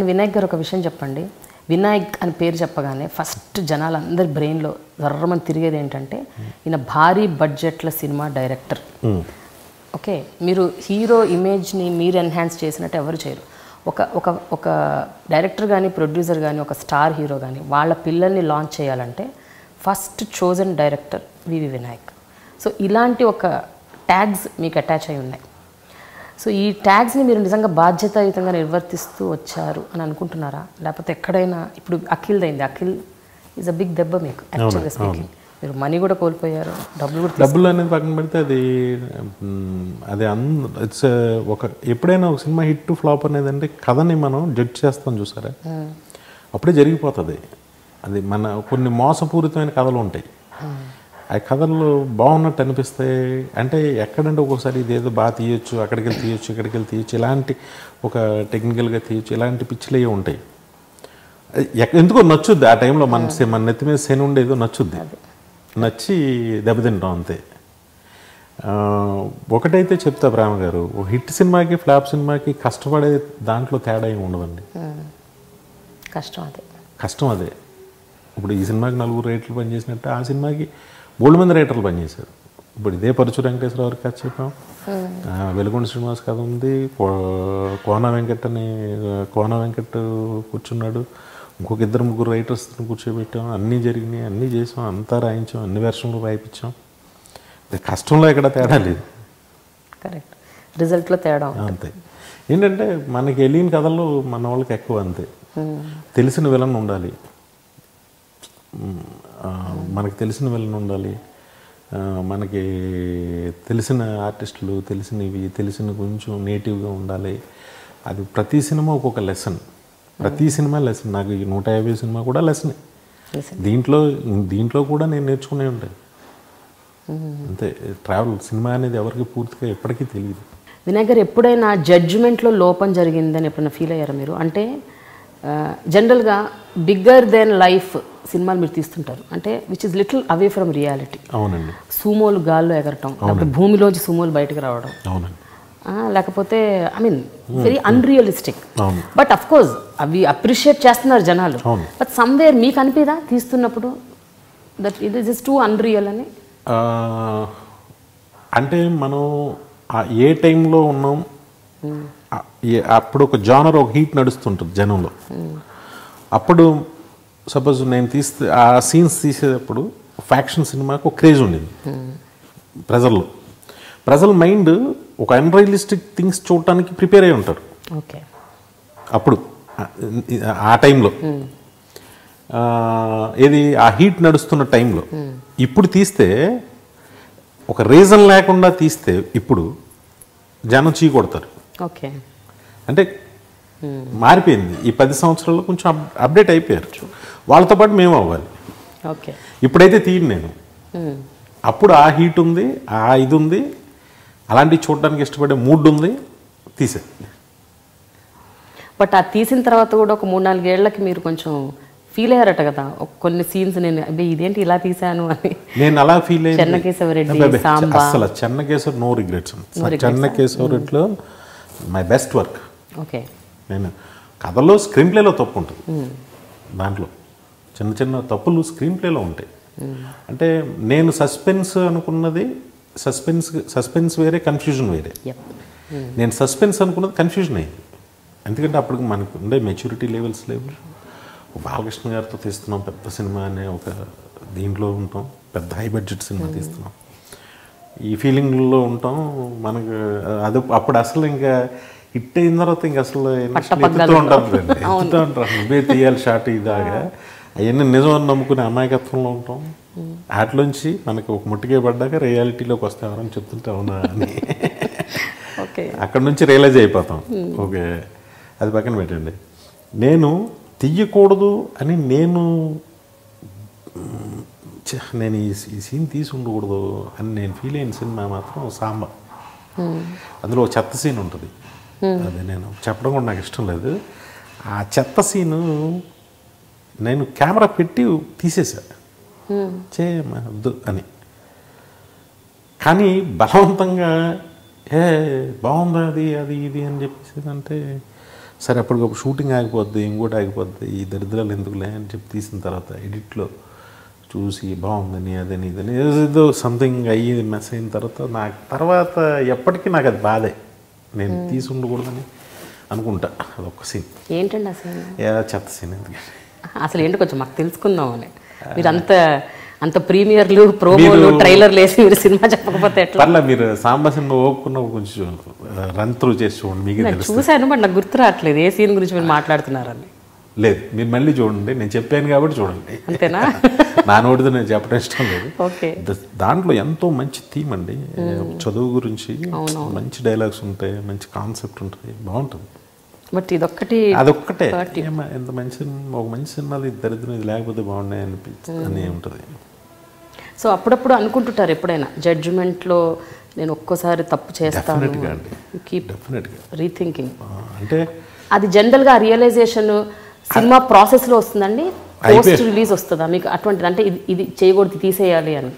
వినాయక్ గారు ఒక విషయం చెప్పండి. వినాయక్ అని పేరు చెప్పగానే ఫస్ట్ జనాలందరి బ్రెయిన్లో జర్రమని తిరిగేది ఏంటంటే ఈయన భారీ బడ్జెట్ల సినిమా డైరెక్టర్. ఓకే, మీరు హీరో ఇమేజ్ని మీరు ఎన్హాన్స్ చేసినట్టు ఎవరు చేయరు. ఒక ఒక ఒక డైరెక్టర్ కానీ ప్రొడ్యూసర్ కానీ ఒక స్టార్ హీరో కానీ వాళ్ళ పిల్లల్ని లాంచ్ చేయాలంటే ఫస్ట్ చోజన్ డైరెక్టర్ వివి వినాయక్. సో ఇలాంటి ఒక ట్యాగ్స్ మీకు అటాచ్ అయి ఉన్నాయి. సో ఈ ట్యాగ్స్ని మీరు నిజంగా బాధ్యతాయుతంగా నిర్వర్తిస్తూ వచ్చారు అని అనుకుంటున్నారా? లేకపోతే ఎక్కడైనా ఇప్పుడు అఖిల్దైంది, అఖిల్ ఈజ్ అ బిగ్ దెబ్బ మీకు యాక్చువల్గా స్పీకింగ్. మీరు మనీ కూడా కోల్పోయారు, డబ్బులు అనేది పక్కన పెడితే అది ఇట్స్ ఒక ఎప్పుడైనా ఒక సినిమా హిట్ ఫ్లాప్ అనేది అంటే కథని మనం జడ్జ్ చేస్తాం చూసారా, అప్పుడే జరిగిపోతుంది. అది మన కొన్ని మోసపూరితమైన కథలు ఉంటాయి. ఆ కథలు బాగున్నట్టు అనిపిస్తాయి. అంటే ఎక్కడంటే ఒక్కోసారి ఇదేదో బాగా తీయొచ్చు, అక్కడికి వెళ్ళి తీయొచ్చు, ఇక్కడికి వెళ్ళి తీయొచ్చు, ఇలాంటి ఒక టెక్నికల్గా తీయొచ్చు, ఇలాంటి పిచ్చిలు అవి ఉంటాయి. ఎందుకో నచ్చుద్ది ఆ టైంలో మన నెత్తి మీద శని ఉండేదో నచ్చుద్ది, నచ్చి దెబ్బతింటాం అంతే. ఒకటైతే చెప్తా ప్రేమ గారు, హిట్ సినిమాకి ఫ్లాప్ సినిమాకి కష్టపడే దాంట్లో తేడా ఏమి ఉండదండి. కష్టం అదే. ఇప్పుడు ఈ సినిమాకి 4 రైటర్లు పనిచేసినట్టు ఆ సినిమాకి 3 మంది రైటర్లు పనిచేశారు. ఇప్పుడు ఇదే పరుచు వెంకటేశ్వర గారికి కథ చెప్పాం, వెలుగొండ శ్రీనివాస్ కథ ఉంది, కోన వెంకట్ కూర్చున్నాడు, ఇంకొక 2-3 రైటర్స్ కూర్చోబెట్టాం, అన్నీ జరిగినాయి, అన్నీ చేసాం, అంతా రాయించాం, అన్ని వెర్షన్లు రాయించాం. కష్టంలో ఎక్కడ తేడా లేదు, కరెక్ట్, రిజల్ట్లో తేడా అంతే. ఏంటంటే మనకి వెళ్ళిన కథలు మన వాళ్ళకి ఎక్కువ అంతే. తెలిసిన విలన్ ఉండాలి, మనకి తెలిసిన విలన్ ఉండాలి, మనకి తెలిసిన ఆర్టిస్టులు, తెలిసిన కొంచెం నేటివ్గా ఉండాలి. అది ప్రతి సినిమా ఒక్కొక్క లెసన్, ప్రతి సినిమా లెసన్. నాకు 150 సినిమా కూడా లెసనే. దీంట్లో కూడా నేను నేర్చుకునే ఉంటాయి అంతే. ట్రావెల్ సినిమా అనేది ఎవరికి పూర్తిగా ఎప్పటికీ తెలియదు. వినాయక్ గారు, ఎప్పుడైనా జడ్జిమెంట్లో లోపం జరిగిందని ఎప్పుడైనా ఫీల్ అయ్యారా మీరు? అంటే జనరల్గా బిగ్గర్ దెన్ లైఫ్ సినిమాలు మీరు తీస్తుంటారు, అంటే which is little away from reality. అవునండి. సూమోలు గాల్లో ఎగరటం, లేకపోతే భూమిలోంచి సూమోలు బయటకు రావడం, అవునండి, లేకపోతే I mean very unrealistic. But of course అవి అప్రిషియేట్ చేస్తున్నారు జనాలు. బట్ సమ్వేర్ మీకు అనిపిదా తీస్తున్నప్పుడు that it is too unreal అని? అంటే మనం ఏ టైంలో ఉన్నాం, అప్పుడు ఒక జానర్, ఒక హీట్ నడుస్తుంటుంది జనంలో. అప్పుడు సపోజ్ నేను తీస్తే ఆ సీన్స్ తీసేటప్పుడు ఫ్యాక్షన్ సినిమాకు ఒక క్రేజ్ ఉండింది ప్రజల మైండ్. ఒక అన్రియలిస్టిక్ థింగ్స్ చూడటానికి ప్రిపేర్ అయి ఉంటారు అప్పుడు ఆ టైంలో, ఏది ఆ హీట్ నడుస్తున్న టైంలో. ఇప్పుడు తీస్తే ఒక రీజన్ లేకుండా తీస్తే ఇప్పుడు జనం చీ కొడతారు. అంటే మారిపోయింది ఈ 10 సంవత్సరాల్లో, కొంచెం అప్డేట్ అయిపోయారు. వాళ్ళతో పాటు మేము అవ్వాలి. ఇప్పుడైతే తీయను నేను. అప్పుడు ఆ హీట్ ఉంది, ఆ ఇది ఉంది, అలాంటివి చూడడానికి ఇష్టపడే మూడ్ ఉంది, తీసే. బట్ ఆ తీసిన తర్వాత కూడా ఒక 3-4 ఏళ్లకి మీరు కొంచెం ఫీల్ అయ్యారట కదా కొన్ని సీన్స్, నేను ఇదేంటి ఇలా తీసాను అని. నేను అలా ఫీల్ అయ్యాను. చెన్నకేశవరెడ్డి, అసలు చెన్నకేశవ నో రిగ్రెట్స్. చెన్నకేశవరెడ్డిలో మై బెస్ట్ వర్క్. నేను కథలో స్క్రీన్ ప్లేలో తప్పు ఉంటుంది, దాంట్లో చిన్న చిన్న తప్పులు స్క్రీన్ ప్లేలో ఉంటాయి. అంటే నేను సస్పెన్స్ అనుకున్నది సస్పెన్స్ వేరే, కన్ఫ్యూజన్ వేరే. నేను సస్పెన్స్ అనుకున్నది కన్ఫ్యూజన్ అయింది. ఎందుకంటే అప్పుడు మనకు ఉండే మెచ్యూరిటీ లెవెల్స్ బాలకృష్ణ గారితో తీస్తున్నాం పెద్ద సినిమా అనే ఒక దీంట్లో ఉంటాం, పెద్ద హై బడ్జెట్ సినిమా తీస్తున్నాం, ఈ ఫీలింగ్లో ఉంటాం. మనకు అది అప్పుడు అసలు ఇంకా హిట్ అయిన తర్వాత ఇంక అసలు ఎత్తుతూ ఉంటారు, నువ్వే తీయాలి షార్ట్ ఇదాగా, అవన్నీ నిజం అని నమ్ముకునే అమాయకత్వంలో ఉంటాం. వాటిలోంచి మనకి ఒక ముట్టికే పడ్డాక రియాలిటీలోకి వస్తే ఎవరని చెప్తుంటే అవునా అని అక్కడ నుంచి రియలైజ్ అయిపోతాం. ఓకే, అది పక్కన పెట్టండి. నేను తీయకూడదు అని నేను ఈ సీన్ తీసి ఉండకూడదు అని నేను ఫీల్ అయిన సినిమా మాత్రం సాంబ. అందులో చెత్త సీన్ ఉంటుంది, అది నేను చెప్పడం కూడా నాకు ఇష్టం లేదు. ఆ చెత్త సీను నేను కెమెరా పెట్టి తీసేసా, చేయమ్మా వద్దు అని. కానీ బలవంతంగా బాగుందా అది అది ఇది అని చెప్పేసి అంటే సరే అప్పటికప్పుడు షూటింగ్ ఆగిపోద్ది, ఇంకోటి ఆగిపోద్ది, ఈ దరిద్రాలు ఎందుకులే అని చెప్పి తీసిన తర్వాత ఎడిట్లో చూసి బాగుందని అదని ఇదని ఏదో సంథింగ్ అయ్యి మెస్ అయిన తర్వాత ఎప్పటికీ నాకు అది బాధే, నేను తీసి ఉండకూడదని అనుకుంటా. అదొక సీన్. ఏంటండి ఆ సీన్? చెత్త సీన్. ఎందుకంటే అసలు ఏంటి కొంచెం మాకు తెలుసుకుందామని. మీరు అంత ప్రీమియర్లు, ప్రోమోలు, ట్రైలర్లు వేసి మీరు సినిమా చెప్పకపోతే ఎట్లా? పర్లే, మీరు సాంబా సినిమా ఓపుకున్న కొంచెం రన్ త్రూ చేసి చూడండి, మీకే తెలుసు. చూశాను బట్ నాకు గుర్తు రావట్లేదు ఏ సీన్ గురించి మీరు మాట్లాడుతున్నారని. లేదు, మీరు మళ్ళీ చూడండి, నేను చెప్పాను కాబట్టి చూడండి. అంతేనా? నా నోటితో నేను చెప్పడం ఇష్టం లేదు. ఓకే. దాంట్లో ఎంతో మంచి థీమ్ అండి, చదువు గురించి మంచి డైలాగ్స్ ఉంటాయి, మంచి కాన్సెప్ట్ ఉంటుంది, బాగుంటుంది. బట్ అదొక్కటే ఎంత మంచి ఒక మంచి సినిమాలు దరిద్రం ఇది లేకపోతే బాగున్నాయి అని ఉంటుంది. సో అప్పుడప్పుడు అనుకుంటుంటారు ఎప్పుడైనా జడ్జిమెంట్లో నేను ఒక్కోసారి తప్పు చేస్తాను, రీథింకింగ్ అంటే అది జనరల్గా రియలైజేషన్ సినిమా ప్రాసెస్లో వస్తుందండి, పోస్ట్ రిలీజ్ వస్తుందా మీకు అటువంటిది? అంటే ఇది చేయకూడదు, తీసేయాలి అని.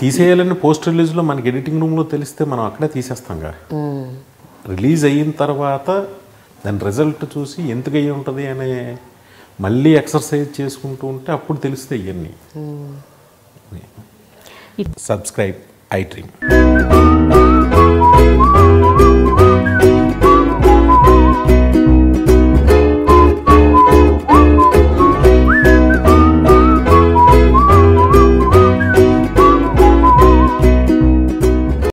తీసేయాలని పోస్ట్ రిలీజ్లో మనకి ఎడిటింగ్ రూమ్లో తెలిస్తే మనం అక్కడే తీసేస్తాం కదా. రిలీజ్ అయిన తర్వాత దాని రిజల్ట్ చూసి ఎందుకు అయ్యి ఉంటుంది అనే మళ్ళీ ఎక్సర్సైజ్ చేసుకుంటూ ఉంటే అప్పుడు తెలుస్తాయి ఇవన్నీ. Subscribe I dream.